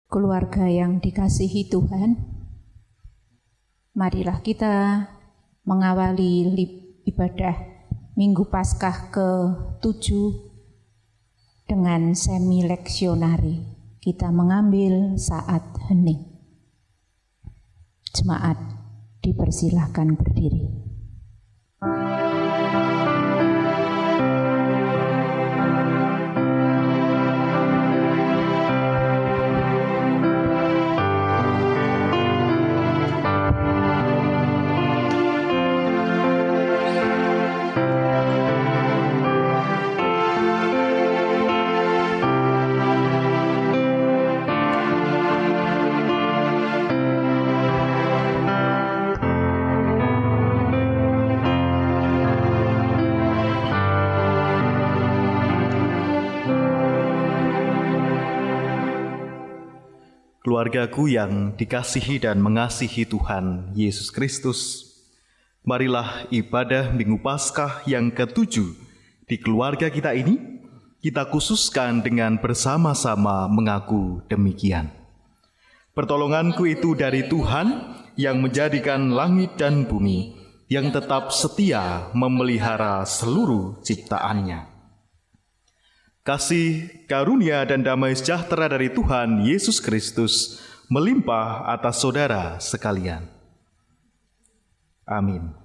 Keluarga yang dikasihi Tuhan, marilah kita mengawali ibadah Minggu Paskah ke-7 dengan semi leksionari. Kita mengambil saat hening. Jemaat dipersilahkan berdiri. Keluargaku yang dikasihi dan mengasihi Tuhan Yesus Kristus, marilah ibadah Minggu Paskah yang ke-7 di keluarga kita ini kita khususkan dengan bersama-sama mengaku demikian. Pertolonganku itu dari Tuhan yang menjadikan langit dan bumi, yang tetap setia memelihara seluruh ciptaannya. Kasih, karunia, dan damai sejahtera dari Tuhan Yesus Kristus melimpah atas saudara sekalian. Amin.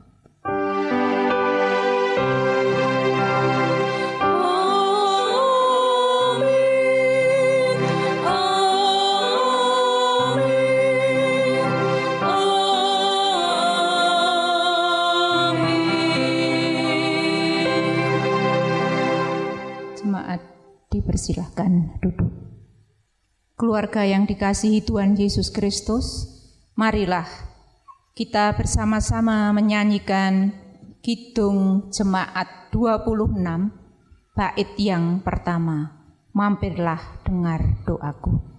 Dipersilahkan duduk. Keluarga yang dikasihi Tuhan Yesus Kristus, marilah kita bersama-sama menyanyikan Kidung Jemaat 26, bait yang pertama, Mampirlah dengar doaku.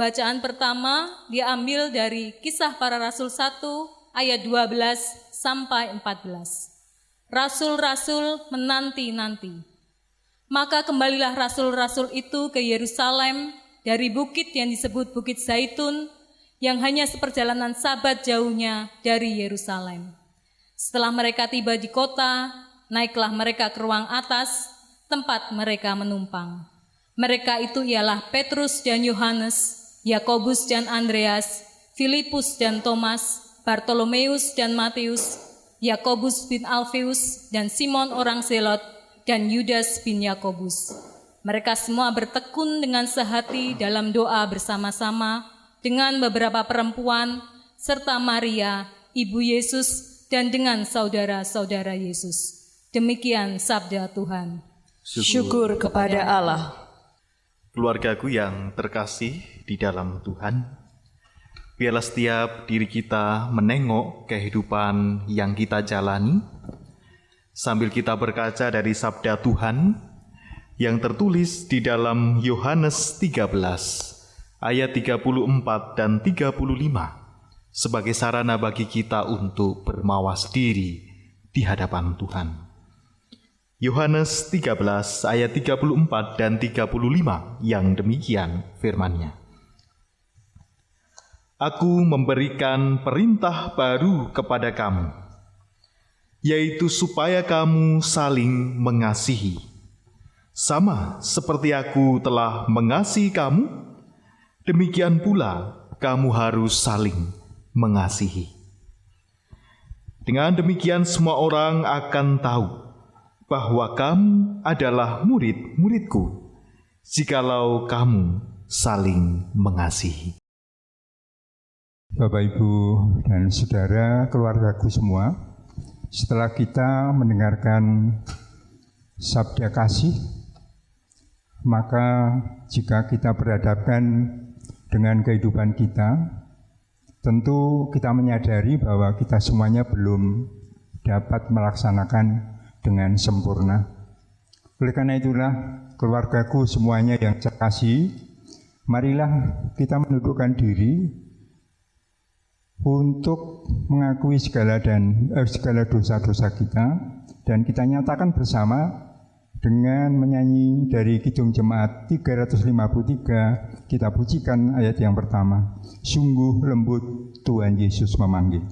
Bacaan pertama diambil dari Kisah Para Rasul 1 ayat 12 sampai 14. Rasul-rasul menanti-nanti. Maka kembalilah rasul-rasul itu ke Yerusalem dari bukit yang disebut Bukit Zaitun, yang hanya seperjalanan sabat jauhnya dari Yerusalem. Setelah mereka tiba di kota, naiklah mereka ke ruang atas, tempat mereka menumpang. Mereka itu ialah Petrus dan Yohanes, Yakobus dan Andreas, Filipus dan Thomas, Bartolomeus dan Matius, Yakobus bin Alfeus dan Simon orang Zelot, dan Yudas bin Yakobus. Mereka semua bertekun dengan sehati dalam doa bersama-sama dengan beberapa perempuan, serta Maria, ibu Yesus, dan dengan saudara-saudara Yesus. Demikian sabda Tuhan. Syukur kepada Allah. Keluargaku yang terkasih di dalam Tuhan, biarlah setiap diri kita menengok kehidupan yang kita jalani, sambil kita berkaca dari sabda Tuhan yang tertulis di dalam Yohanes 13, ayat 34 dan 35, sebagai sarana bagi kita untuk bermawas diri di hadapan Tuhan. Yohanes 13 ayat 34 dan 35 yang demikian firman-Nya. Aku memberikan perintah baru kepada kamu, yaitu supaya kamu saling mengasihi. Sama seperti aku telah mengasihi kamu, demikian pula kamu harus saling mengasihi. Dengan demikian semua orang akan tahu bahwa kamu adalah murid-muridku, jikalau kamu saling mengasihi. Bapak, Ibu, dan Saudara, keluargaku semua, setelah kita mendengarkan sabda kasih, maka jika kita berhadapan dengan kehidupan kita, tentu kita menyadari bahwa kita semuanya belum dapat melaksanakan dengan sempurna. Oleh karena itulah, keluargaku semuanya yang saya kasih, marilah kita menundukkan diri untuk mengakui segala dosa-dosa kita, dan kita nyatakan bersama dengan menyanyi dari Kidung Jemaat 353, kita pujikan ayat yang pertama. Sungguh lembut Tuhan Yesus memanggil.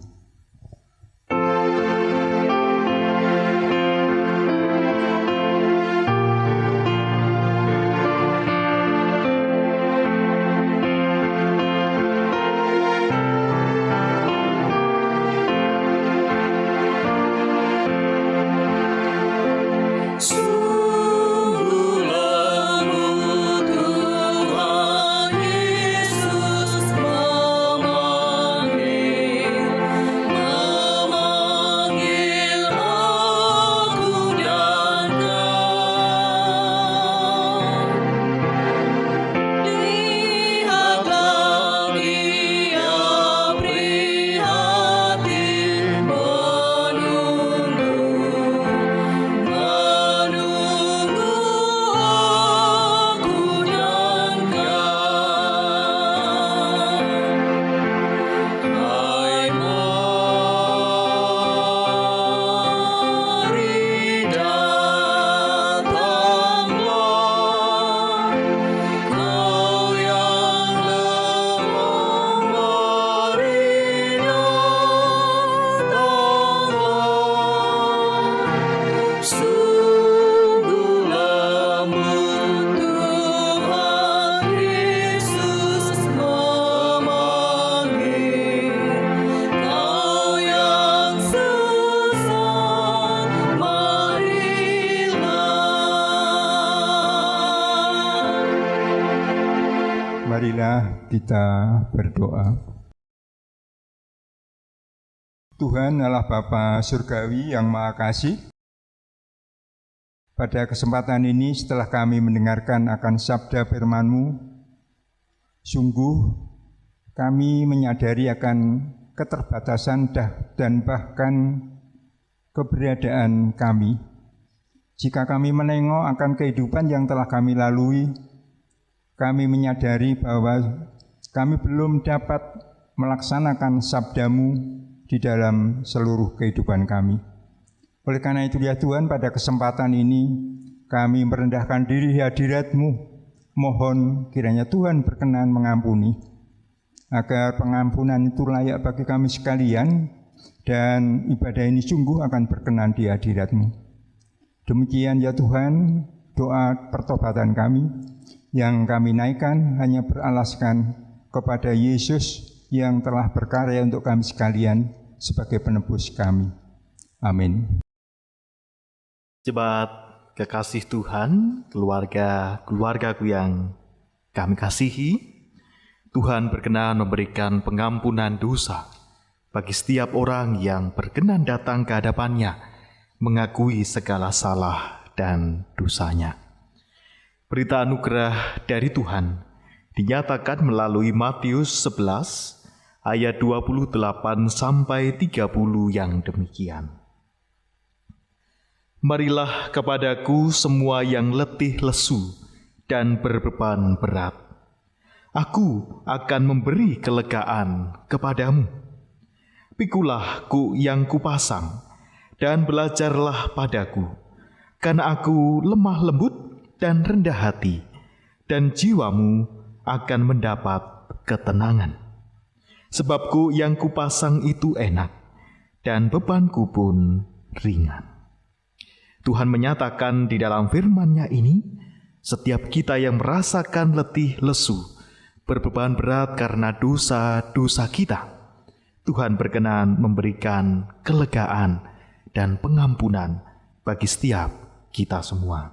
Marilah kita berdoa. Tuhan Allah Bapa Surgawi yang Maha Kasih, pada kesempatan ini setelah kami mendengarkan akan sabda firman-Mu, sungguh kami menyadari akan keterbatasan dan bahkan keberadaan kami. Jika kami menengok akan kehidupan yang telah kami lalui, kami menyadari bahwa kami belum dapat melaksanakan sabda-Mu di dalam seluruh kehidupan kami. Oleh karena itu ya Tuhan, pada kesempatan ini kami merendahkan diri di hadirat-Mu. Mohon kiranya Tuhan berkenan mengampuni, agar pengampunan itu layak bagi kami sekalian, dan ibadah ini sungguh akan berkenan di hadirat-Mu. Demikian ya Tuhan, doa pertobatan kami yang kami naikkan hanya beralaskan kepada Yesus yang telah berkarya untuk kami sekalian sebagai penebus kami. Amin. Jemaat kekasih Tuhan, keluargaku yang kami kasihi, Tuhan berkenan memberikan pengampunan dosa bagi setiap orang yang berkenan datang ke hadapan-Nya, mengakui segala salah dan dosanya. Berita anugerah dari Tuhan dinyatakan melalui Matius 11 ayat 28 sampai 30 yang demikian. Marilah kepadaku semua yang letih lesu dan berbeban berat. Aku akan memberi kelegaan kepadamu. Pikulah yang kupasang dan belajarlah padaku, karena aku lemah lembut dan rendah hati, dan jiwamu akan mendapat ketenangan. Sebabku yang kupasang itu enak, dan bebanku pun ringan. Tuhan menyatakan di dalam firman-Nya ini, setiap kita yang merasakan letih lesu, berbeban berat karena dosa-dosa kita, Tuhan berkenan memberikan kelegaan dan pengampunan bagi setiap kita semua.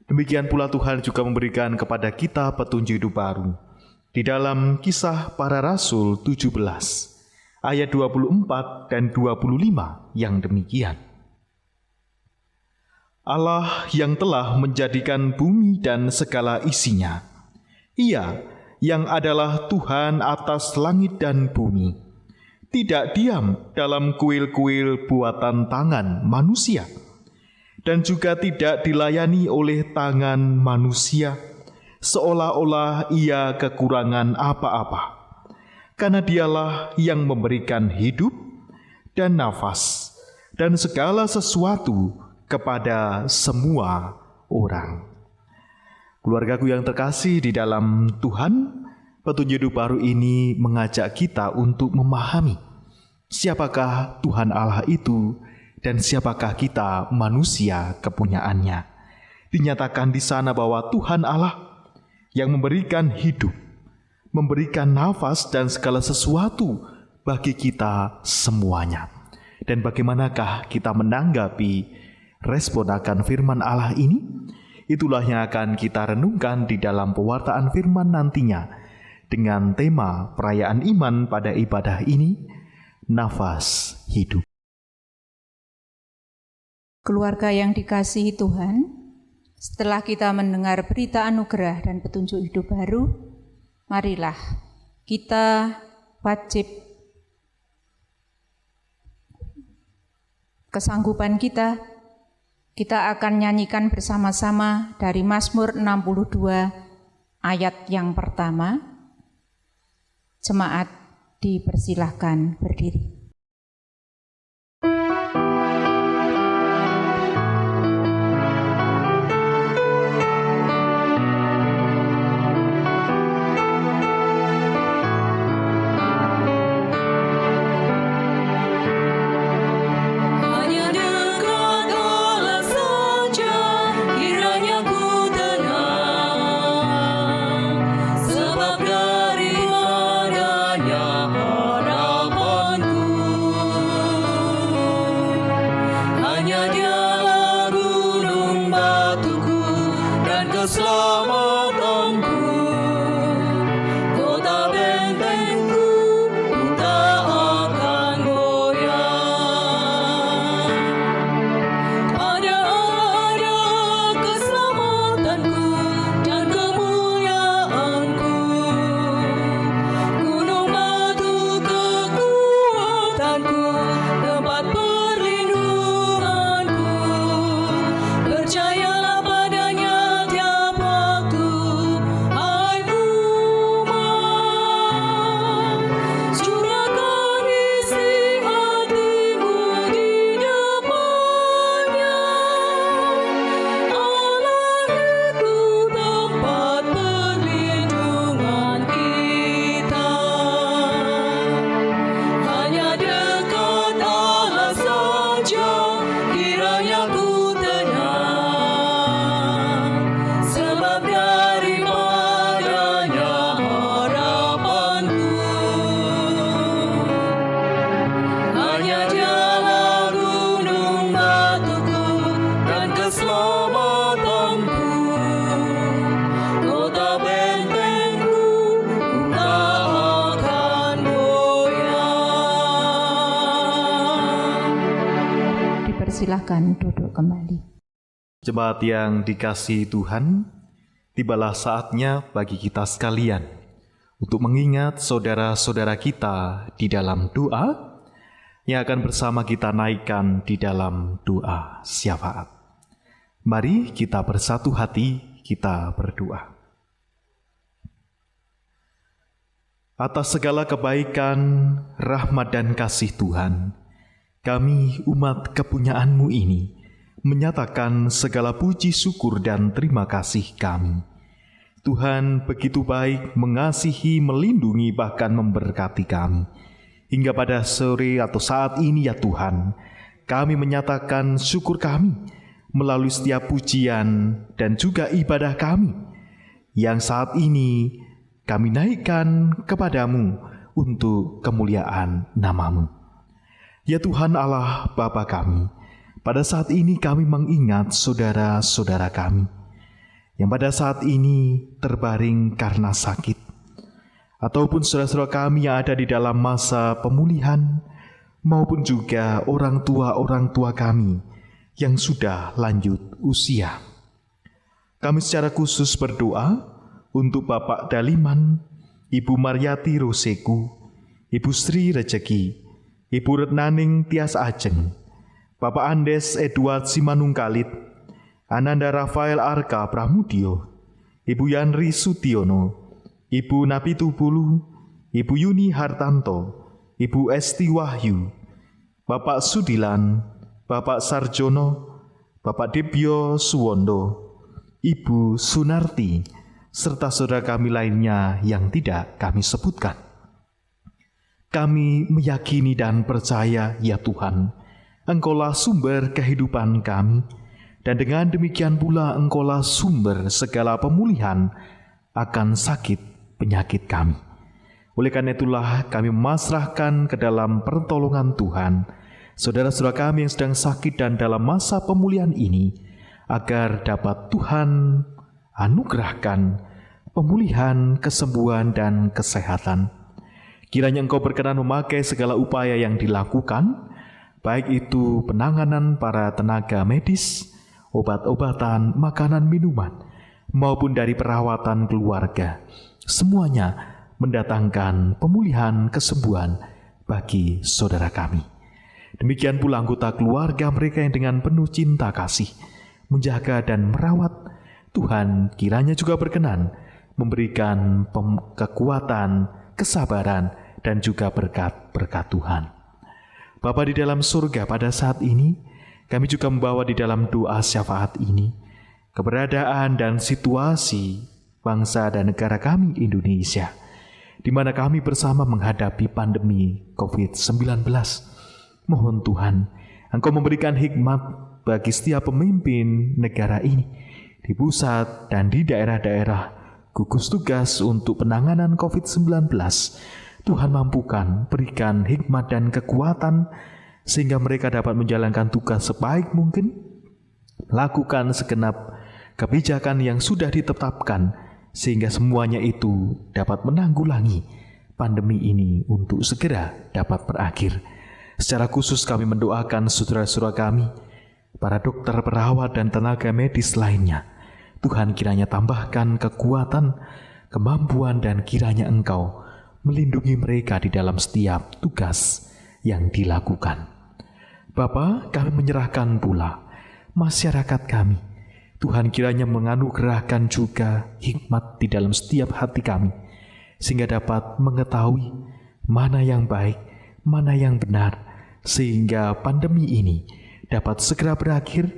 Demikian pula Tuhan juga memberikan kepada kita petunjuk hidup baru. Di dalam Kisah Para Rasul 17, ayat 24 dan 25 yang demikian. Allah yang telah menjadikan bumi dan segala isinya, Ia yang adalah Tuhan atas langit dan bumi, tidak diam dalam kuil-kuil buatan tangan manusia, dan juga tidak dilayani oleh tangan manusia, seolah-olah Ia kekurangan apa-apa, karena Dialah yang memberikan hidup dan nafas dan segala sesuatu kepada semua orang. Keluargaku yang terkasih di dalam Tuhan, petunjuk hidup baru ini mengajak kita untuk memahami siapakah Tuhan Allah itu dan siapakah kita manusia kepunyaannya. Dinyatakan di sana bahwa Tuhan Allah yang memberikan hidup, memberikan nafas dan segala sesuatu bagi kita semuanya. Dan bagaimanakah kita menanggapi respon akan firman Allah ini? Itulah yang akan kita renungkan di dalam pewartaan firman nantinya dengan tema perayaan iman pada ibadah ini, nafas hidup. Keluarga yang dikasihi Tuhan, setelah kita mendengar berita anugerah dan petunjuk hidup baru, marilah kita wajib kesanggupan kita akan nyanyikan bersama-sama dari Mazmur 62 ayat yang pertama. Jemaat dipersilahkan berdiri. Silakan duduk kembali. Jemaat yang dikasihi Tuhan, tibalah saatnya bagi kita sekalian untuk mengingat saudara-saudara kita di dalam doa yang akan bersama kita naikkan di dalam doa syafaat. Mari kita bersatu hati, kita berdoa. Atas segala kebaikan, rahmat dan kasih Tuhan, kami umat kepunyaan-Mu ini menyatakan segala puji syukur dan terima kasih kami. Tuhan begitu baik, mengasihi, melindungi, bahkan memberkati kami. Hingga pada sore atau saat ini ya Tuhan, kami menyatakan syukur kami melalui setiap pujian dan juga ibadah kami yang saat ini kami naikkan kepadamu untuk kemuliaan nama-Mu. Ya Tuhan Allah Bapa kami, pada saat ini kami mengingat saudara-saudara kami yang pada saat ini terbaring karena sakit, ataupun saudara-saudara kami yang ada di dalam masa pemulihan, maupun juga orang tua kami yang sudah lanjut usia. Kami secara khusus berdoa untuk Bapak Daliman, Ibu Mariati Roseku, Ibu Sri Rejeki, Ibu Retnaning Tias Ajeng, Bapak Andes Edward Simanungkalit, Ananda Rafael Arka Pramudio, Ibu Yanri Sutiono, Ibu Napitu Bulu, Ibu Yuni Hartanto, Ibu Esti Wahyu, Bapak Sudilan, Bapak Sarjono, Bapak Debyo Suwondo, Ibu Sunarti, serta saudara kami lainnya yang tidak kami sebutkan. Kami meyakini dan percaya, ya Tuhan, Engkaulah sumber kehidupan kami, dan dengan demikian pula Engkaulah sumber segala pemulihan akan sakit penyakit kami. Oleh karena itulah kami memasrahkan ke dalam pertolongan Tuhan saudara-saudara kami yang sedang sakit dan dalam masa pemulihan ini, agar dapat Tuhan anugerahkan pemulihan, kesembuhan, dan kesehatan. Kiranya Engkau berkenan memakai segala upaya yang dilakukan, baik itu penanganan para tenaga medis, obat-obatan, makanan, minuman, maupun dari perawatan keluarga. Semuanya mendatangkan pemulihan, kesembuhan bagi saudara kami. Demikian pula anggota keluarga mereka yang dengan penuh cinta kasih menjaga dan merawat. Tuhan kiranya juga berkenan memberikan kekuatan, kesabaran, dan juga berkat-berkat Tuhan. Bapa di dalam surga, pada saat ini kami juga membawa di dalam doa syafaat ini keberadaan dan situasi bangsa dan negara kami Indonesia, di mana kami bersama menghadapi pandemi COVID-19. Mohon Tuhan, Engkau memberikan hikmat bagi setiap pemimpin negara ini, di pusat dan di daerah-daerah, gugus tugas untuk penanganan COVID-19. Tuhan mampukan, berikan hikmat dan kekuatan, sehingga mereka dapat menjalankan tugas sebaik mungkin, lakukan segenap kebijakan yang sudah ditetapkan, sehingga semuanya itu dapat menanggulangi pandemi ini untuk segera dapat berakhir. Secara khusus kami mendoakan saudara-saudara kami, para dokter, perawat, dan tenaga medis lainnya. Tuhan kiranya tambahkan kekuatan, kemampuan, dan kiranya Engkau melindungi mereka di dalam setiap tugas yang dilakukan. Bapa, kami menyerahkan pula masyarakat kami. Tuhan kiranya menganugerahkan juga hikmat di dalam setiap hati kami, sehingga dapat mengetahui mana yang baik, mana yang benar, sehingga pandemi ini dapat segera berakhir,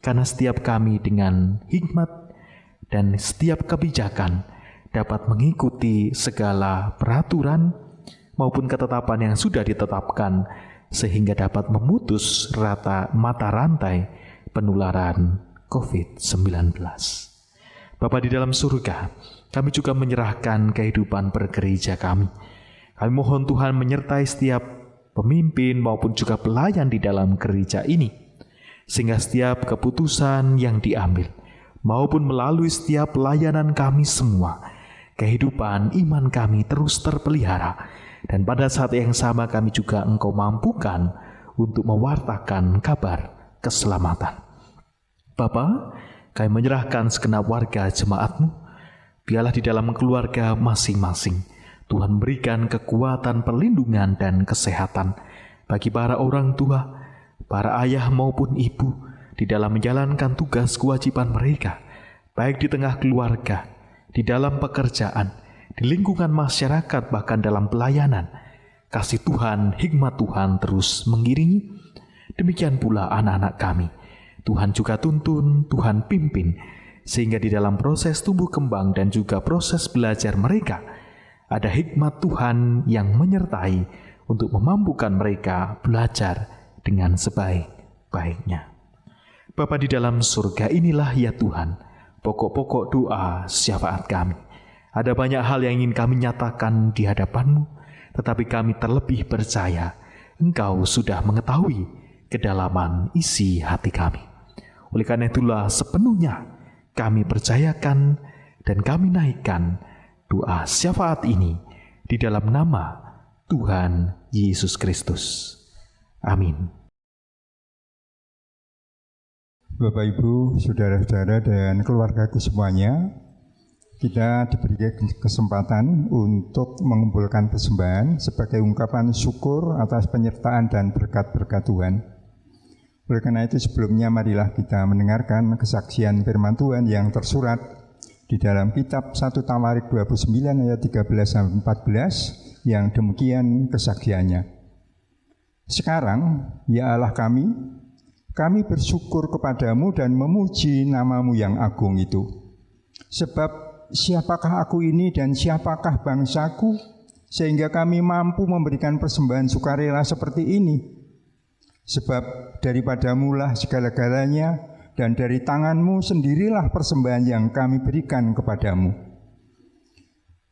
karena setiap kami dengan hikmat dan setiap kebijakan dapat mengikuti segala peraturan maupun ketetapan yang sudah ditetapkan, sehingga dapat memutus mata rantai penularan COVID-19. Bapa di dalam surga, kami juga menyerahkan kehidupan bergereja kami. Kami mohon Tuhan menyertai setiap pemimpin maupun juga pelayan di dalam gereja ini, sehingga setiap keputusan yang diambil maupun melalui setiap pelayanan kami semua, kehidupan iman kami terus terpelihara, dan pada saat yang sama kami juga Engkau mampukan untuk mewartakan kabar keselamatan. Bapa, kami menyerahkan segenap warga jemaat-Mu, biarlah di dalam keluarga masing-masing Tuhan berikan kekuatan, perlindungan, dan kesehatan bagi para orang tua, para ayah maupun ibu di dalam menjalankan tugas kewajiban mereka, baik di tengah keluarga, di dalam pekerjaan, di lingkungan masyarakat, bahkan dalam pelayanan. Kasih Tuhan, hikmat Tuhan terus mengiringi. Demikian pula anak-anak kami. Tuhan juga tuntun, Tuhan pimpin, sehingga di dalam proses tumbuh kembang dan juga proses belajar mereka, ada hikmat Tuhan yang menyertai untuk memampukan mereka belajar dengan sebaik sebaik-baiknya. Bapa di dalam surga, inilah ya Tuhan, pokok-pokok doa syafaat kami. Ada banyak hal yang ingin kami nyatakan di hadapan-Mu, tetapi kami terlebih percaya Engkau sudah mengetahui kedalaman isi hati kami. Oleh karena itulah sepenuhnya kami percayakan dan kami naikkan doa syafaat ini di dalam nama Tuhan Yesus Kristus. Amin. Bapak, Ibu, saudara-saudara dan keluargaku semuanya, kita diberi kesempatan untuk mengumpulkan persembahan sebagai ungkapan syukur atas penyertaan dan berkat-berkat Tuhan. Oleh karena itu sebelumnya marilah kita mendengarkan kesaksian firman Tuhan yang tersurat di dalam kitab 1 Tawarik 29 ayat 13-14 yang demikian kesaksiannya. Sekarang, ya Allah kami bersyukur kepadamu dan memuji namamu yang agung itu. Sebab siapakah aku ini dan siapakah bangsaku, sehingga kami mampu memberikan persembahan sukarela seperti ini? Sebab daripadamulah segala-galanya, dan dari tanganmu sendirilah persembahan yang kami berikan kepadamu.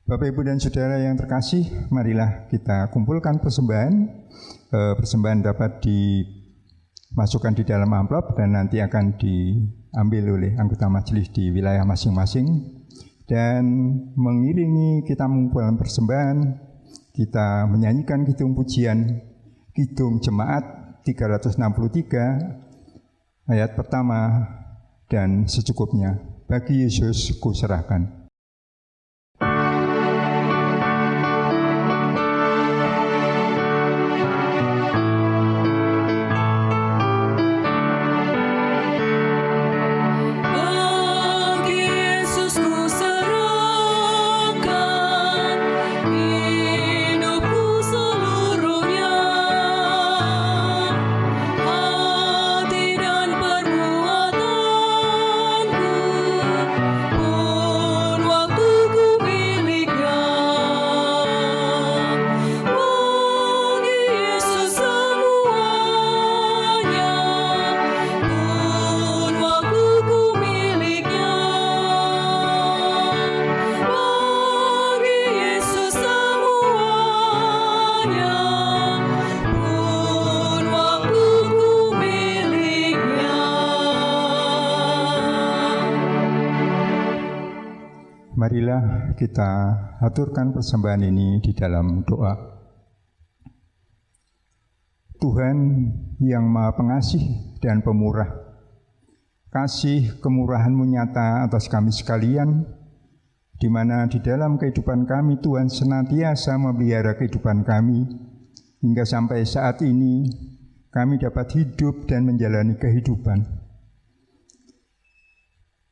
Bapak, Ibu, dan Saudara yang terkasih, marilah kita kumpulkan persembahan. Persembahan dapat dimasukkan di dalam amplop dan nanti akan diambil oleh anggota majelis di wilayah masing-masing. Dan mengiringi kita mengumpulkan persembahan, kita menyanyikan kidung pujian, kidung jemaat 363, ayat pertama dan secukupnya. Bagi Yesus kuserahkan. Marilah kita aturkan persembahan ini di dalam doa. Tuhan yang Maha Pengasih dan Pemurah, kasih kemurahan-Mu nyata atas kami sekalian, di mana di dalam kehidupan kami Tuhan senantiasa memelihara kehidupan kami, hingga sampai saat ini kami dapat hidup dan menjalani kehidupan.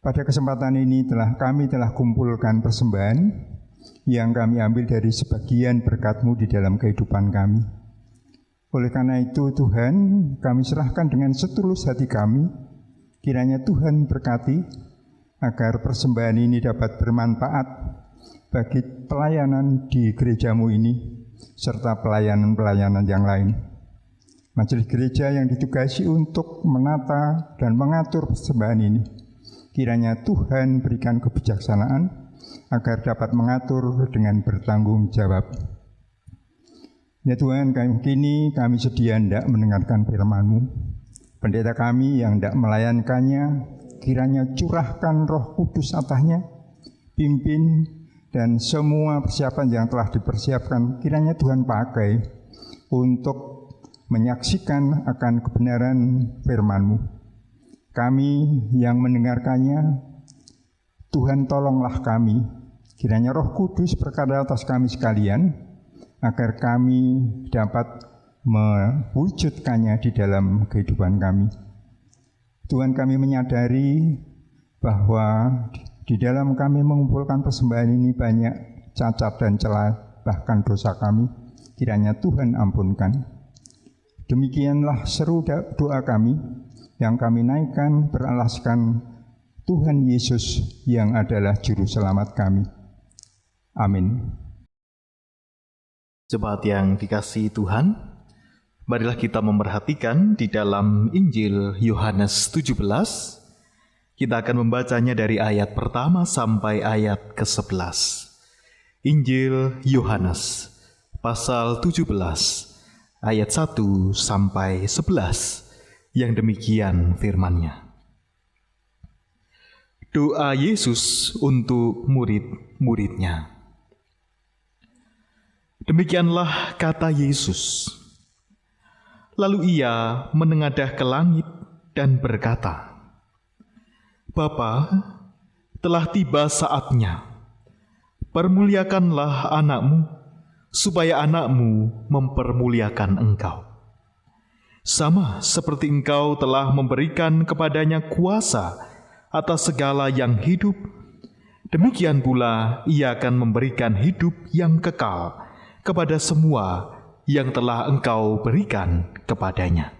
Pada kesempatan ini kami telah kumpulkan persembahan yang kami ambil dari sebagian berkat-Mu di dalam kehidupan kami. Oleh karena itu Tuhan, kami serahkan dengan setulus hati kami, kiranya Tuhan berkati agar persembahan ini dapat bermanfaat bagi pelayanan di gereja-Mu ini, serta pelayanan-pelayanan yang lain. Majelis gereja yang ditugasi untuk menata dan mengatur persembahan ini, kiranya Tuhan berikan kebijaksanaan agar dapat mengatur dengan bertanggung jawab. Ya Tuhan, kini kami sedia hendak mendengarkan firman-Mu. Pendeta kami yang hendak melayankannya, kiranya curahkan Roh Kudus atasnya, pimpin, dan semua persiapan yang telah dipersiapkan, kiranya Tuhan pakai untuk menyaksikan akan kebenaran firman-Mu. Kami yang mendengarkannya, Tuhan tolonglah kami, kiranya Roh Kudus berkata atas kami sekalian, agar kami dapat mewujudkannya di dalam kehidupan kami. Tuhan, kami menyadari bahwa di dalam kami mengumpulkan persembahan ini banyak cacat dan celah, bahkan dosa kami, kiranya Tuhan ampunkan. Demikianlah seru doa kami, yang kami naikkan beralaskan Tuhan Yesus yang adalah Juru Selamat kami. Amin. Jemaat yang dikasihi Tuhan, Marilah kita memperhatikan di dalam Injil Yohanes 17. Kita akan membacanya dari ayat pertama sampai ayat ke-11. Injil Yohanes pasal 17 ayat 1 sampai 11 yang demikian firman-Nya. Doa Yesus untuk murid-muridnya. Demikianlah kata Yesus. Lalu ia menengadah ke langit dan berkata, Bapa, telah tiba saatnya. Permuliakanlah anakmu, supaya anakmu mempermuliakan engkau. Sama seperti engkau telah memberikan kepadanya kuasa atas segala yang hidup, demikian pula ia akan memberikan hidup yang kekal kepada semua yang telah engkau berikan kepadanya.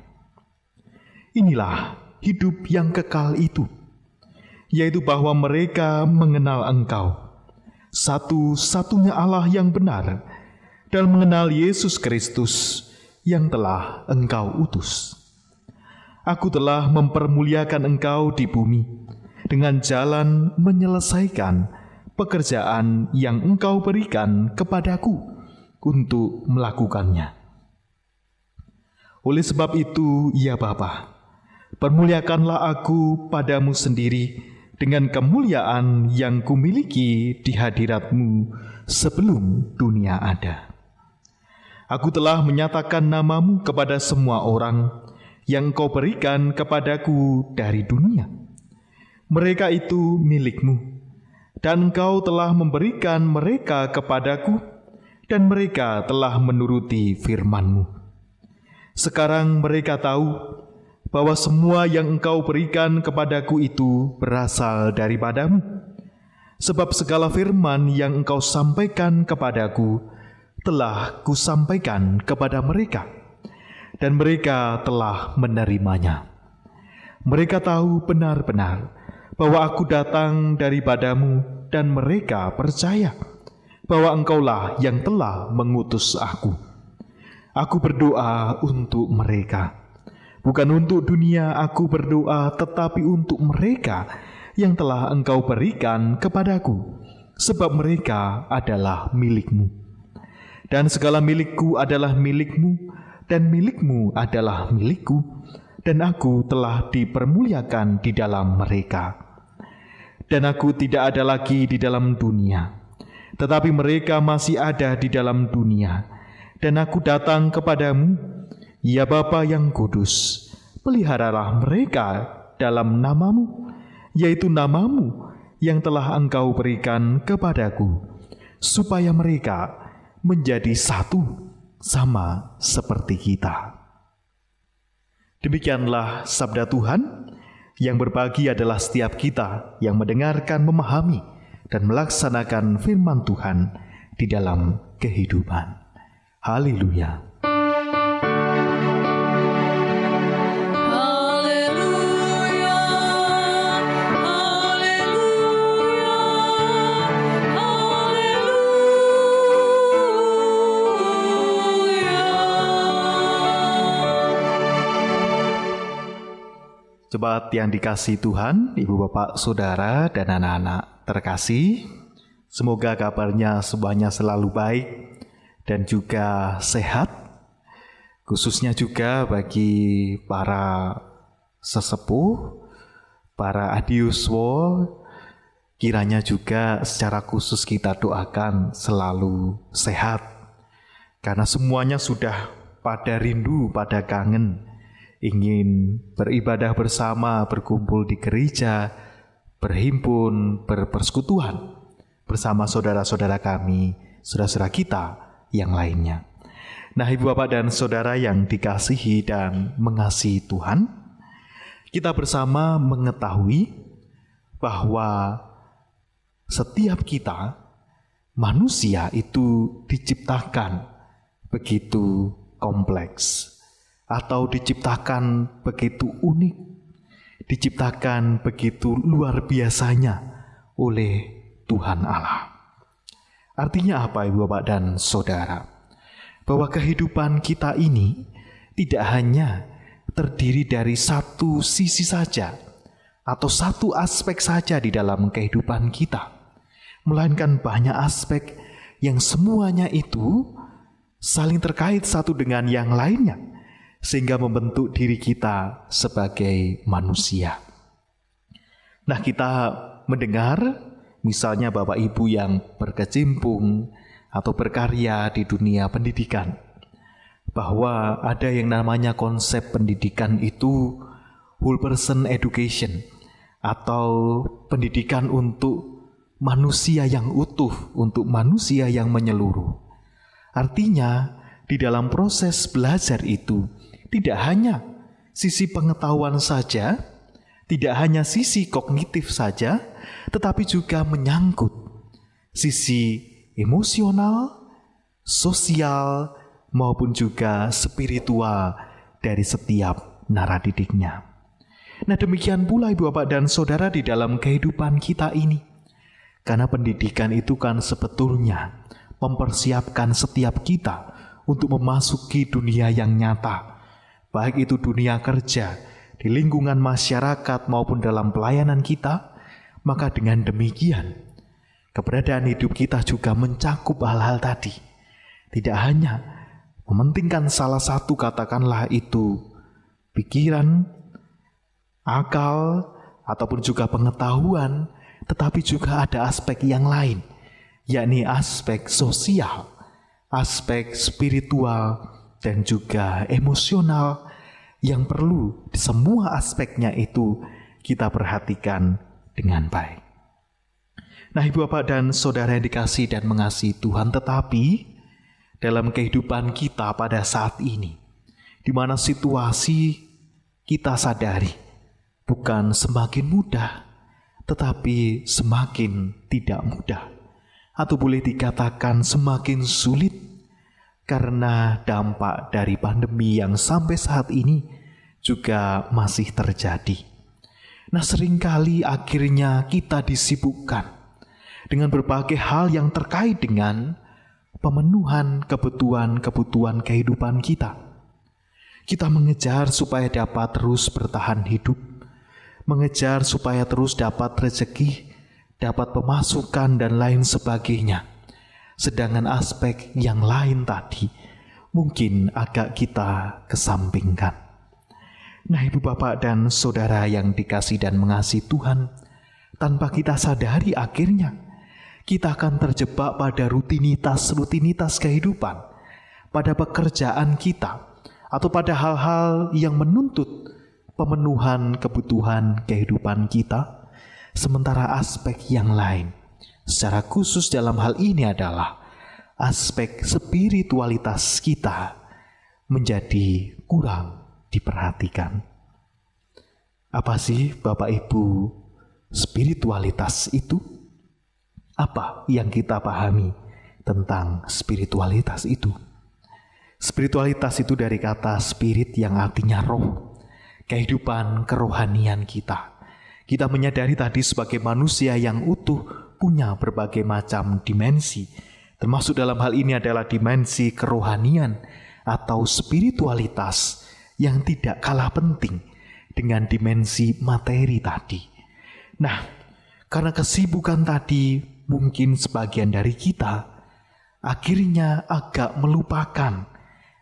Inilah hidup yang kekal itu, yaitu bahwa mereka mengenal engkau, satu-satunya Allah yang benar, dan mengenal Yesus Kristus yang telah engkau utus. Aku telah mempermuliakan engkau di bumi dengan jalan menyelesaikan pekerjaan yang engkau berikan kepadaku untuk melakukannya. Oleh sebab itu, ya Bapa, permuliakanlah aku padamu sendiri dengan kemuliaan yang kumiliki di hadirat-Mu sebelum dunia ada. Aku telah menyatakan namamu kepada semua orang yang Engkau berikan kepadaku dari dunia. Mereka itu milik-Mu, dan Engkau telah memberikan mereka kepadaku, dan mereka telah menuruti firman-Mu. Sekarang mereka tahu bahwa semua yang Engkau berikan kepadaku itu berasal daripada-Mu, sebab segala firman yang Engkau sampaikan kepadaku telah Kusampaikan kepada mereka, dan mereka telah menerimanya. Mereka tahu benar-benar bahwa Aku datang daripada-Mu, dan mereka percaya bahwa Engkaulah yang telah mengutus Aku. Aku berdoa untuk mereka. Bukan untuk dunia aku berdoa, tetapi untuk mereka yang telah Engkau berikan kepadaku, sebab mereka adalah milik-Mu. Dan segala milik-Ku adalah milik-Mu, dan milik-Mu adalah milik-Ku, dan Aku telah dipermuliakan di dalam mereka. Dan Aku tidak ada lagi di dalam dunia, tetapi mereka masih ada di dalam dunia, dan Aku datang kepadamu, ya Bapa yang kudus, peliharalah mereka dalam namamu, yaitu namamu yang telah Engkau berikan kepadaku, supaya mereka menjadi satu sama seperti kita. Demikianlah sabda Tuhan. Yang berbagi adalah setiap kita yang mendengarkan, memahami, dan melaksanakan firman Tuhan di dalam kehidupan. Haleluya. Jemaat yang dikasihi Tuhan, Ibu Bapak, Saudara, dan anak-anak terkasih, semoga kabarnya semuanya selalu baik dan juga sehat, khususnya juga bagi para sesepuh, para adiuswa, kiranya juga secara khusus kita doakan selalu sehat, karena semuanya sudah pada rindu, pada kangen, ingin beribadah bersama, berkumpul di gereja, berhimpun, berpersekutuan bersama saudara-saudara kami, saudara-saudara kita yang lainnya. Nah, Ibu Bapak dan Saudara yang dikasihi dan mengasihi Tuhan, kita bersama mengetahui bahwa setiap kita, manusia itu diciptakan begitu kompleks, atau diciptakan begitu unik, diciptakan begitu luar biasanya oleh Tuhan Allah. Artinya apa, Ibu Bapak dan Saudara? Bahwa kehidupan kita ini tidak hanya terdiri dari satu sisi saja atau satu aspek saja di dalam kehidupan kita, melainkan banyak aspek yang semuanya itu saling terkait satu dengan yang lainnya, sehingga membentuk diri kita sebagai manusia. Nah, kita mendengar misalnya Bapak Ibu yang berkecimpung atau berkarya di dunia pendidikan, bahwa ada yang namanya konsep pendidikan itu whole person education, atau pendidikan untuk manusia yang utuh, untuk manusia yang menyeluruh. Artinya, di dalam proses belajar itu tidak hanya sisi pengetahuan saja, tidak hanya sisi kognitif saja, tetapi juga menyangkut sisi emosional, sosial, maupun juga spiritual dari setiap naradidiknya. Nah, demikian pula Ibu Bapak dan Saudara di dalam kehidupan kita ini. Karena pendidikan itu kan sebetulnya mempersiapkan setiap kita untuk memasuki dunia yang nyata, baik itu dunia kerja, di lingkungan masyarakat maupun dalam pelayanan kita. Maka dengan demikian, keberadaan hidup kita juga mencakup hal-hal tadi. Tidak hanya mementingkan salah satu, katakanlah itu pikiran, akal, ataupun juga pengetahuan, tetapi juga ada aspek yang lain, yakni aspek sosial, aspek spiritual, dan juga emosional yang perlu semua aspeknya itu kita perhatikan dengan baik. Nah, Ibu Bapak dan Saudara yang dikasihi dan mengasihi Tuhan, tetapi dalam kehidupan kita pada saat ini, di mana situasi kita sadari bukan semakin mudah, tetapi semakin tidak mudah, atau boleh dikatakan semakin sulit, karena dampak dari pandemi yang sampai saat ini juga masih terjadi. Nah, seringkali akhirnya kita disibukkan dengan berbagai hal yang terkait dengan pemenuhan kebutuhan kehidupan kita. Kita mengejar supaya dapat terus bertahan hidup, mengejar supaya terus dapat rezeki, dapat pemasukan dan lain sebagainya. Sedangkan aspek yang lain tadi mungkin agak kita kesampingkan. Nah, Ibu Bapak dan Saudara yang dikasihi dan mengasihi Tuhan, tanpa kita sadari akhirnya kita akan terjebak pada rutinitas kehidupan, pada pekerjaan kita, atau pada hal-hal yang menuntut pemenuhan kebutuhan kehidupan kita, sementara aspek yang lain, secara khusus dalam hal ini adalah aspek spiritualitas kita, menjadi kurang diperhatikan. Apa sih Bapak Ibu spiritualitas itu? Apa yang kita pahami tentang spiritualitas itu? Spiritualitas itu dari kata spirit yang artinya roh, kehidupan kerohanian kita. Kita menyadari tadi sebagai manusia yang utuh punya berbagai macam dimensi, termasuk dalam hal ini adalah dimensi kerohanian atau spiritualitas yang tidak kalah penting dengan dimensi materi tadi. Nah, karena kesibukan tadi, mungkin sebagian dari kita akhirnya agak melupakan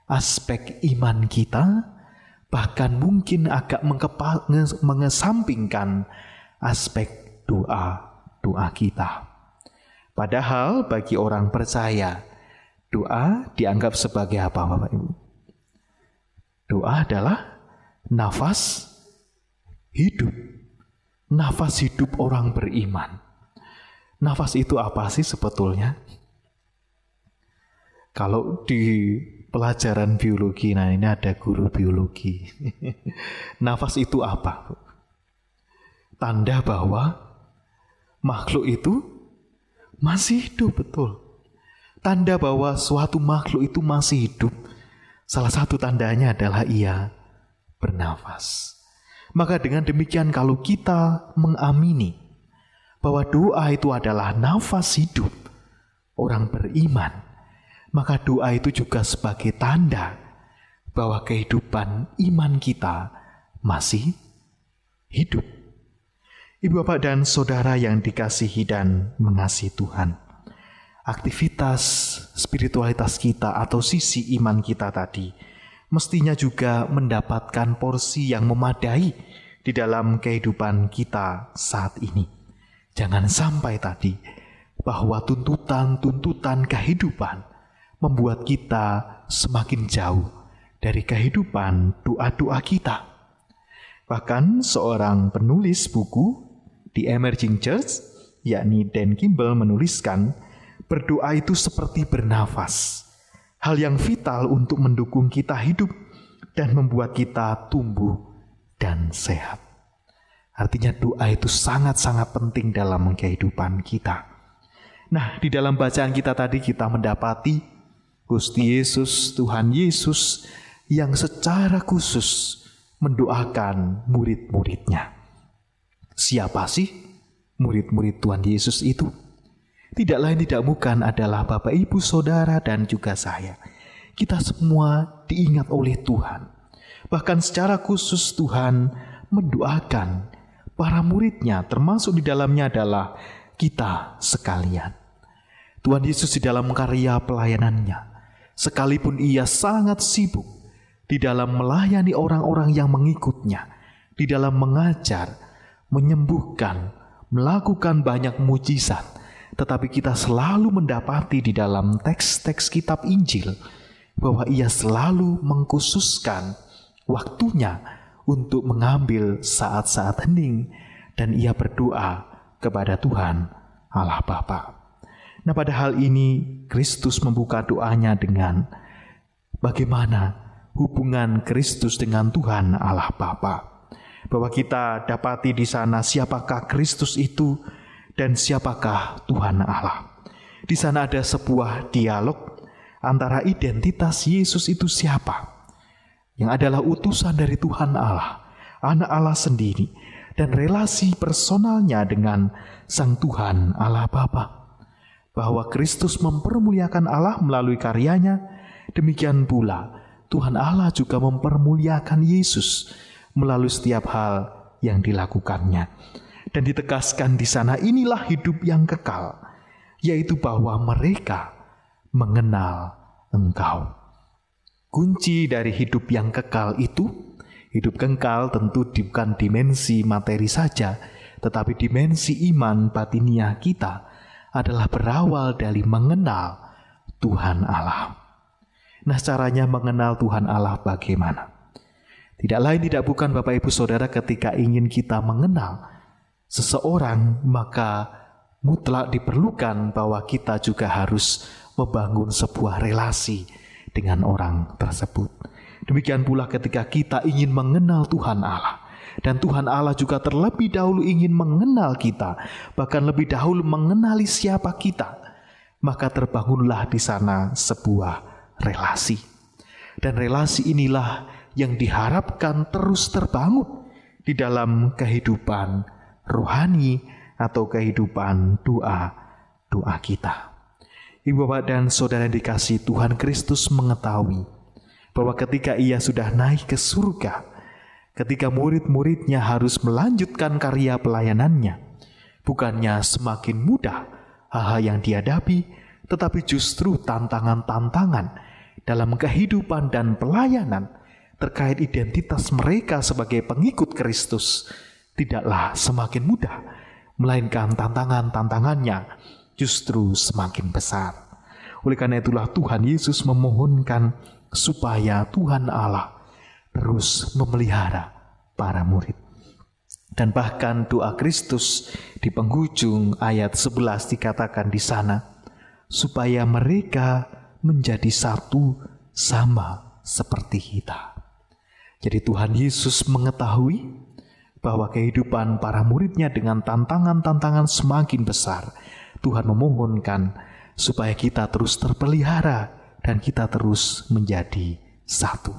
aspek iman kita, bahkan mungkin agak mengesampingkan aspek doa kita. Padahal bagi orang percaya, doa dianggap sebagai apa, Bapak Ibu? Doa adalah nafas hidup. Nafas hidup orang beriman. Nafas itu apa sih sebetulnya? Kalau di pelajaran biologi, nah ini ada guru biologi. Nafas itu apa? Tanda bahwa makhluk itu masih hidup, betul. Tanda bahwa suatu makhluk itu masih hidup, salah satu tandanya adalah ia bernafas. Maka dengan demikian kalau kita mengamini bahwa doa itu adalah nafas hidup orang beriman, maka doa itu juga sebagai tanda bahwa kehidupan iman kita masih hidup. Ibu, Bapak, dan Saudara yang dikasihi dan mengasihi Tuhan, aktivitas spiritualitas kita atau sisi iman kita tadi mestinya juga mendapatkan porsi yang memadai di dalam kehidupan kita saat ini. Jangan sampai tadi bahwa tuntutan-tuntutan kehidupan membuat kita semakin jauh dari kehidupan doa-doa kita. Bahkan seorang penulis buku di Emerging Church, yakni Dan Kimball, menuliskan, berdoa itu seperti bernafas, hal yang vital untuk mendukung kita hidup dan membuat kita tumbuh dan sehat. Artinya doa itu sangat-sangat penting dalam kehidupan kita. Nah, di dalam bacaan kita tadi kita mendapati Gusti Yesus, Tuhan Yesus, yang secara khusus mendoakan murid-muridnya. Siapa sih murid-murid Tuhan Yesus itu? Tidak lain tidak bukan adalah Bapak, Ibu, Saudara, dan juga saya. Kita semua diingat oleh Tuhan. Bahkan secara khusus Tuhan mendoakan para muridnya, termasuk di dalamnya adalah kita sekalian. Tuhan Yesus di dalam karya pelayanannya, sekalipun ia sangat sibuk di dalam melayani orang-orang yang mengikutnya, di dalam mengajar, menyembuhkan, melakukan banyak mujizat, tetapi kita selalu mendapati di dalam teks-teks kitab Injil bahwa ia selalu mengkhususkan waktunya untuk mengambil saat-saat hening dan ia berdoa kepada Tuhan Allah Bapa. Nah, pada hal ini Kristus membuka doanya dengan bagaimana hubungan Kristus dengan Tuhan Allah Bapa. Bahwa kita dapati di sana siapakah Kristus itu dan siapakah Tuhan Allah. Di sana ada sebuah dialog antara identitas Yesus itu siapa, yang adalah utusan dari Tuhan Allah, Anak Allah sendiri, dan relasi personalnya dengan Sang Tuhan Allah Bapa. Bahwa Kristus mempermuliakan Allah melalui karyanya, demikian pula Tuhan Allah juga mempermuliakan Yesus melalui setiap hal yang dilakukannya. Dan ditegaskan di sana, inilah hidup yang kekal, yaitu bahwa mereka mengenal Engkau. Kunci dari hidup yang kekal itu, hidup kekal tentu bukan dimensi materi saja, tetapi dimensi iman batiniah kita adalah berawal dari mengenal Tuhan Allah. Nah, caranya mengenal Tuhan Allah bagaimana? Tidak lain tidak bukan Bapak, Ibu, Saudara, ketika ingin kita mengenal seseorang, maka mutlak diperlukan bahwa kita juga harus membangun sebuah relasi dengan orang tersebut. Demikian pula ketika kita ingin mengenal Tuhan Allah, dan Tuhan Allah juga terlebih dahulu ingin mengenal kita, bahkan lebih dahulu mengenali siapa kita, maka terbangunlah di sana sebuah relasi. Dan relasi inilah yang diharapkan terus terbangun di dalam kehidupan rohani atau kehidupan doa kita. Ibu, Bapak, dan Saudara yang dikasihi Tuhan, Kristus mengetahui bahwa ketika ia sudah naik ke surga, ketika murid-muridnya harus melanjutkan karya pelayanannya, bukannya semakin mudah hal-hal yang dihadapi, tetapi justru tantangan-tantangan dalam kehidupan dan pelayanan terkait identitas mereka sebagai pengikut Kristus tidaklah semakin mudah, melainkan tantangan-tantangannya justru semakin besar. Oleh karena itulah Tuhan Yesus memohonkan supaya Tuhan Allah terus memelihara para murid. Dan bahkan doa Kristus di penghujung ayat 11 dikatakan di sana, supaya mereka menjadi satu sama seperti kita. Jadi Tuhan Yesus mengetahui bahwa kehidupan para muridnya dengan tantangan-tantangan semakin besar. Tuhan memohonkan supaya kita terus terpelihara dan kita terus menjadi satu.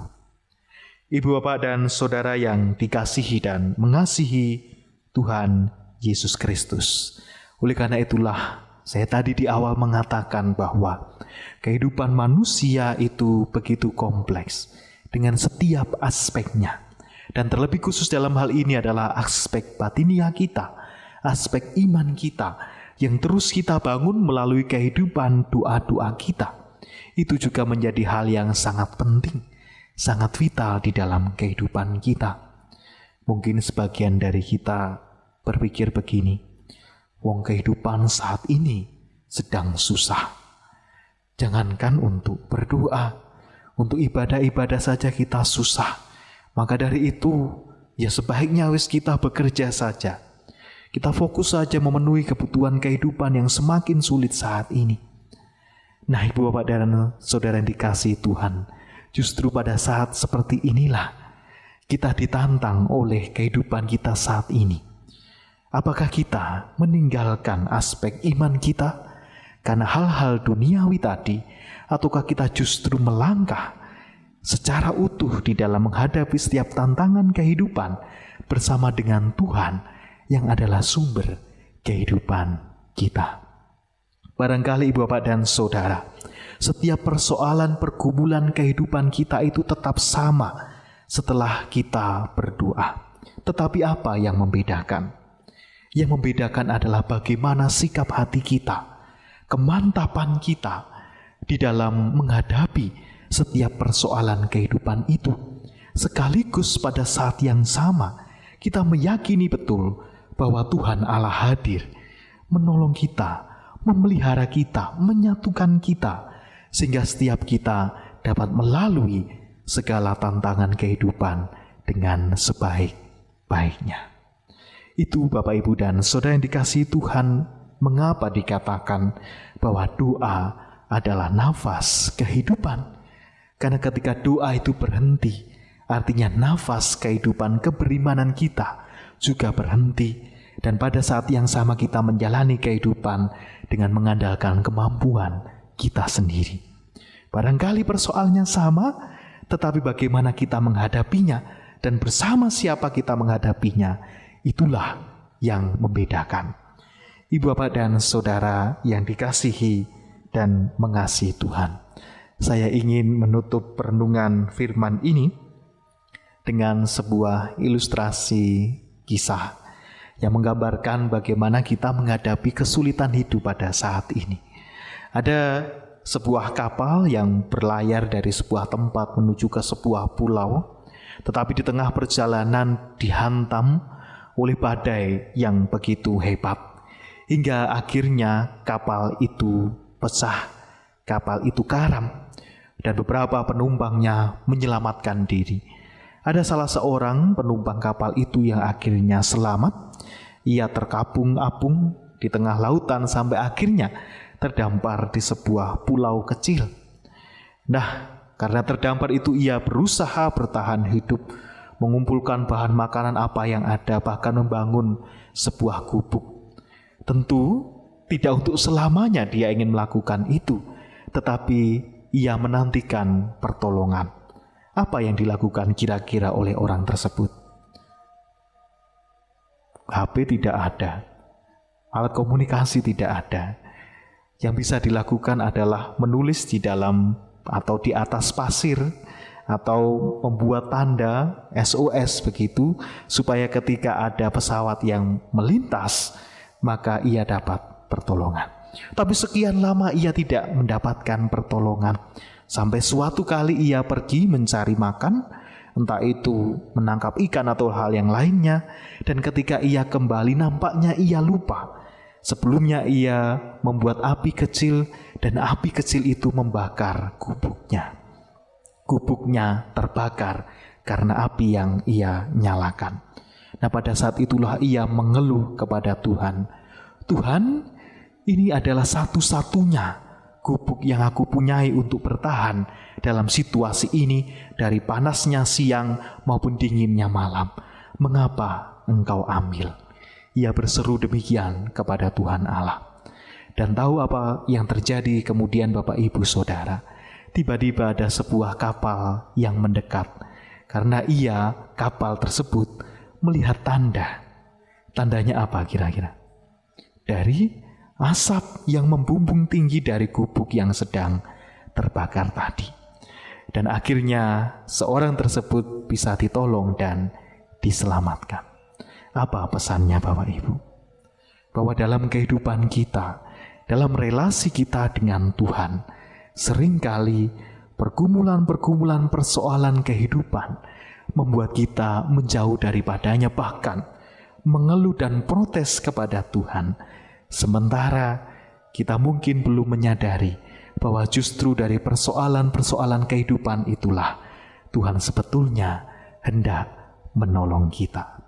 Ibu, Bapak, dan Saudara yang dikasihi dan mengasihi Tuhan Yesus Kristus. Oleh karena itulah saya tadi di awal mengatakan bahwa kehidupan manusia itu begitu kompleks dengan setiap aspeknya. Dan terlebih khusus dalam hal ini adalah aspek batinia kita, aspek iman kita yang terus kita bangun melalui kehidupan doa-doa kita. Itu juga menjadi hal yang sangat penting, sangat vital di dalam kehidupan kita. Mungkin sebagian dari kita berpikir begini, wong kehidupan saat ini sedang susah. Jangankan untuk berdoa, untuk ibadah-ibadah saja kita susah. Maka dari itu, ya sebaiknya kita bekerja saja. Kita fokus saja memenuhi kebutuhan kehidupan yang semakin sulit saat ini. Nah, Ibu Bapak dan Saudara yang dikasihi Tuhan, justru pada saat seperti inilah kita ditantang oleh kehidupan kita saat ini. Apakah kita meninggalkan aspek iman kita karena hal-hal duniawi tadi, ataukah kita justru melangkah secara utuh di dalam menghadapi setiap tantangan kehidupan bersama dengan Tuhan yang adalah sumber kehidupan kita. Barangkali Ibu Bapak dan Saudara, setiap persoalan pergumulan kehidupan kita itu tetap sama setelah kita berdoa. Tetapi apa yang membedakan? Yang membedakan adalah bagaimana sikap hati kita, kemantapan kita di dalam menghadapi setiap persoalan kehidupan itu. Sekaligus pada saat yang sama, kita meyakini betul bahwa Tuhan Allah hadir, menolong kita, memelihara kita, menyatukan kita, sehingga setiap kita dapat melalui segala tantangan kehidupan dengan sebaik-baiknya. Itu Bapak, Ibu, dan Saudara yang dikasihi Tuhan, mengapa dikatakan bahwa doa adalah nafas kehidupan. Karena ketika doa itu berhenti, artinya nafas kehidupan keberimanan kita juga berhenti. Dan pada saat yang sama kita menjalani kehidupan dengan mengandalkan kemampuan kita sendiri. Barangkali persoalannya sama, tetapi bagaimana kita menghadapinya dan bersama siapa kita menghadapinya, itulah yang membedakan. Ibu Bapak dan Saudara yang dikasihi dan mengasihi Tuhan, saya ingin menutup renungan firman ini dengan sebuah ilustrasi kisah yang menggambarkan bagaimana kita menghadapi kesulitan hidup pada saat ini. Ada sebuah kapal yang berlayar dari sebuah tempat menuju ke sebuah pulau, tetapi di tengah perjalanan dihantam oleh badai yang begitu hebat, hingga akhirnya kapal itu pecah, kapal itu karam, dan beberapa penumpangnya menyelamatkan diri. Ada salah seorang penumpang kapal itu yang akhirnya selamat. Ia terkapung-apung di tengah lautan sampai akhirnya terdampar di sebuah pulau kecil. Nah, karena terdampar itu ia berusaha bertahan hidup, mengumpulkan bahan makanan apa yang ada, bahkan membangun sebuah gubuk. Tentu tidak untuk selamanya dia ingin melakukan itu, tetapi ia menantikan pertolongan. Apa yang dilakukan kira-kira oleh orang tersebut? HP tidak ada, alat komunikasi tidak ada. Yang bisa dilakukan adalah menulis di dalam atau di atas pasir, atau membuat tanda SOS begitu, supaya ketika ada pesawat yang melintas, maka ia dapat pertolongan. Tapi sekian lama ia tidak mendapatkan pertolongan. Sampai suatu kali ia pergi mencari makan, entah itu menangkap ikan atau hal yang lainnya. Dan ketika ia kembali nampaknya ia lupa. Sebelumnya ia membuat api kecil, dan api kecil itu membakar gubuknya. Gubuknya terbakar karena api yang ia nyalakan. Nah, pada saat itulah ia mengeluh kepada Tuhan. Tuhan, ini adalah satu-satunya gubuk yang aku punyai untuk bertahan dalam situasi ini, dari panasnya siang maupun dinginnya malam. Mengapa engkau ambil? Ia berseru demikian kepada Tuhan Allah. Dan tahu apa yang terjadi kemudian, Bapak Ibu Saudara? Tiba-tiba ada sebuah kapal yang mendekat. Karena kapal tersebut melihat tanda. Tandanya apa kira-kira? Dari asap yang membumbung tinggi dari gubuk yang sedang terbakar tadi. dan akhirnya seorang tersebut bisa ditolong dan diselamatkan. Apa pesannya Bapak Ibu? Bahwa dalam kehidupan kita, dalam relasi kita dengan Tuhan, seringkali pergumulan-pergumulan persoalan kehidupan membuat kita menjauh daripadanya, bahkan mengeluh dan protes kepada Tuhan. Sementara kita mungkin belum menyadari bahwa justru dari persoalan-persoalan kehidupan itulah Tuhan sebetulnya hendak menolong kita.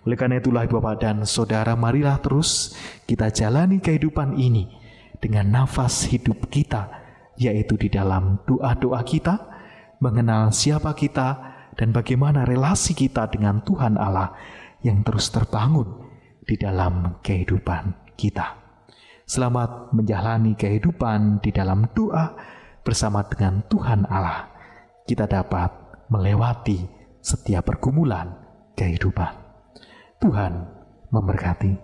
Oleh karena itulah Bapak dan Saudara, marilah terus kita jalani kehidupan ini dengan nafas hidup kita, yaitu di dalam doa-doa kita, mengenal siapa kita dan bagaimana relasi kita dengan Tuhan Allah yang terus terbangun di dalam kehidupan kita. Selamat menjalani kehidupan di dalam doa bersama dengan Tuhan Allah. Kita dapat melewati setiap pergumulan kehidupan. Tuhan memberkati.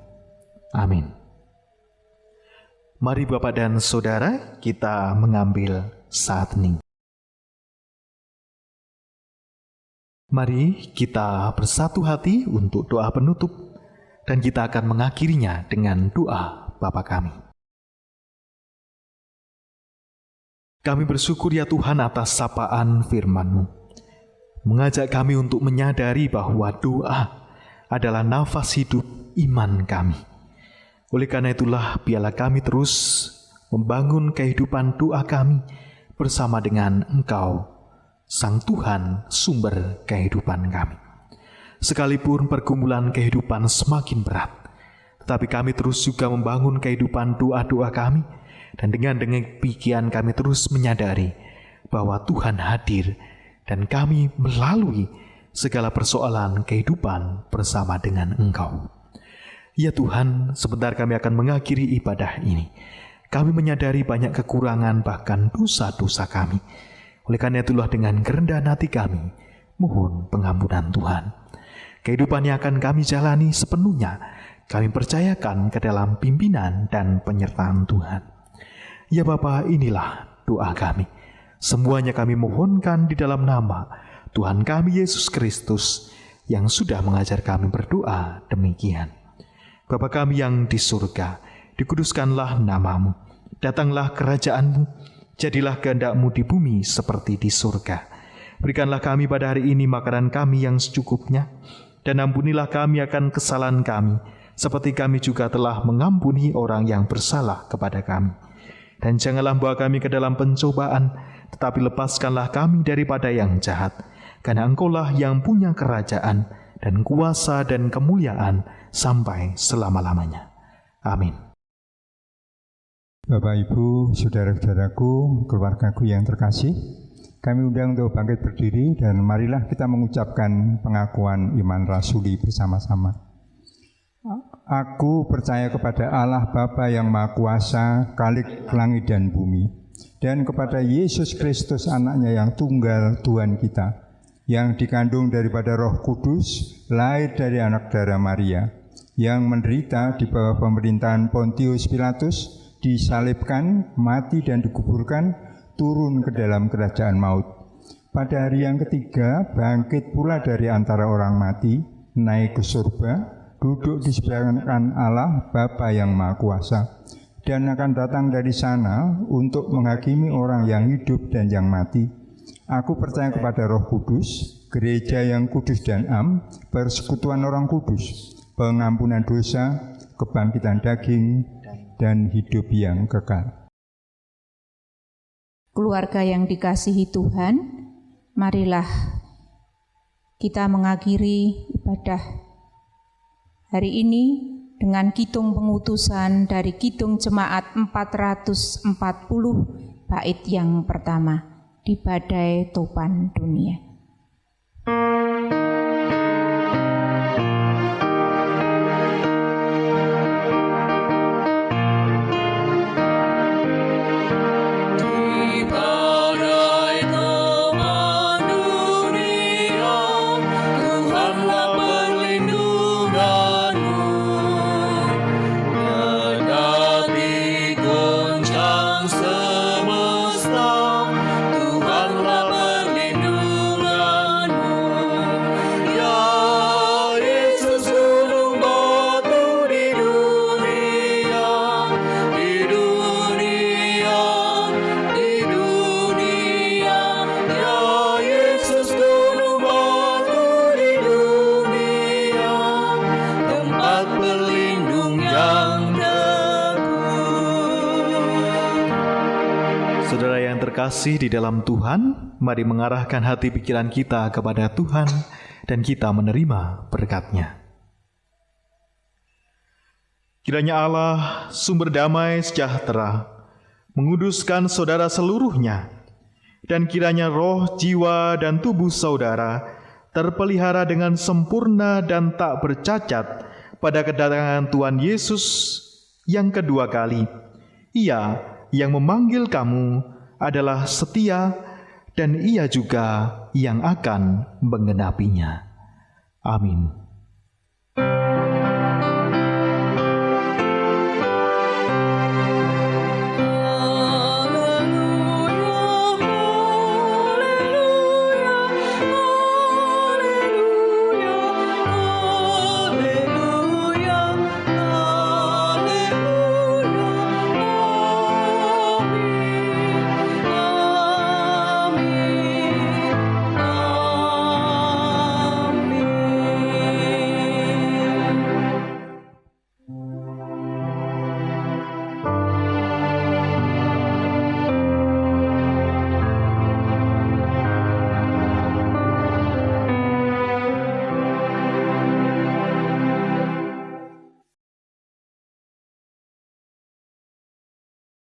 Amin. Mari Bapak dan Saudara, kita mengambil saat hening. Mari kita bersatu hati untuk doa penutup, dan kita akan mengakhirinya dengan doa Bapa kami. Kami bersyukur ya Tuhan atas sapaan firman-Mu, mengajak kami untuk menyadari bahwa doa adalah nafas hidup iman kami. Oleh karena itulah biarlah kami terus membangun kehidupan doa kami bersama dengan Engkau, Sang Tuhan sumber kehidupan kami. Sekalipun pergumulan kehidupan semakin berat, tetapi kami terus juga membangun kehidupan doa-doa kami, dan dengan demikian kami terus menyadari bahwa Tuhan hadir dan kami melalui segala persoalan kehidupan bersama dengan Engkau. Ya Tuhan, sebentar kami akan mengakhiri ibadah ini. Kami menyadari banyak kekurangan bahkan dosa-dosa kami. Oleh karena itulah dengan kerendahan hati kami, mohon pengampunan Tuhan. Kehidupan yang akan kami jalani sepenuhnya kami percayakan ke dalam pimpinan dan penyertaan Tuhan. Ya Bapa, inilah doa kami. Semuanya kami mohonkan di dalam nama Tuhan kami Yesus Kristus yang sudah mengajar kami berdoa demikian. Bapa kami yang di surga, dikuduskanlah nama-Mu. Datanglah kerajaan-Mu, jadilah kehendak-Mu di bumi seperti di surga. Berikanlah kami pada hari ini makanan kami yang secukupnya, dan ampunilah kami akan kesalahan kami, seperti kami juga telah mengampuni orang yang bersalah kepada kami. Dan janganlah bawa kami ke dalam pencobaan, tetapi lepaskanlah kami daripada yang jahat. Karena Engkaulah yang punya kerajaan dan kuasa dan kemuliaan sampai selama-lamanya. Amin. Bapak, Ibu, saudara-saudaraku, keluargaku yang terkasih, kami undang untuk bangkit berdiri dan marilah kita mengucapkan pengakuan iman rasuli bersama-sama. Aku percaya kepada Allah Bapa yang Maha Kuasa, Khalik langit dan bumi, dan kepada Yesus Kristus anaknya yang tunggal Tuhan kita, yang dikandung daripada Roh Kudus, lahir dari anak darah Maria, yang menderita di bawah pemerintahan Pontius Pilatus, disalibkan, mati dan dikuburkan, turun ke dalam kerajaan maut. Pada hari yang ketiga, bangkit pula dari antara orang mati, naik ke surga, duduk di sebelah kanan Allah Bapa yang Maha Kuasa, dan akan datang dari sana untuk menghakimi orang yang hidup dan yang mati. Aku percaya kepada Roh Kudus, gereja yang kudus dan am, persekutuan orang kudus, pengampunan dosa, kebangkitan daging, dan hidup yang kekal. Keluarga yang dikasihi Tuhan, marilah kita mengakhiri ibadah hari ini dengan kidung pengutusan dari Kidung Jemaat 440 bait yang pertama, di badai topan dunia. Semesta, Tuhanlah terkasih di dalam Tuhan, mari mengarahkan hati pikiran kita kepada Tuhan dan kita menerima berkat-Nya. Kiranya Allah, sumber damai sejahtera, menguduskan saudara seluruhnya, dan kiranya roh, jiwa, dan tubuh saudara terpelihara dengan sempurna dan tak bercacat pada kedatangan Tuhan Yesus yang kedua kali. Ia yang memanggil kamu adalah setia, dan Ia juga yang akan menggenapinya. Amin.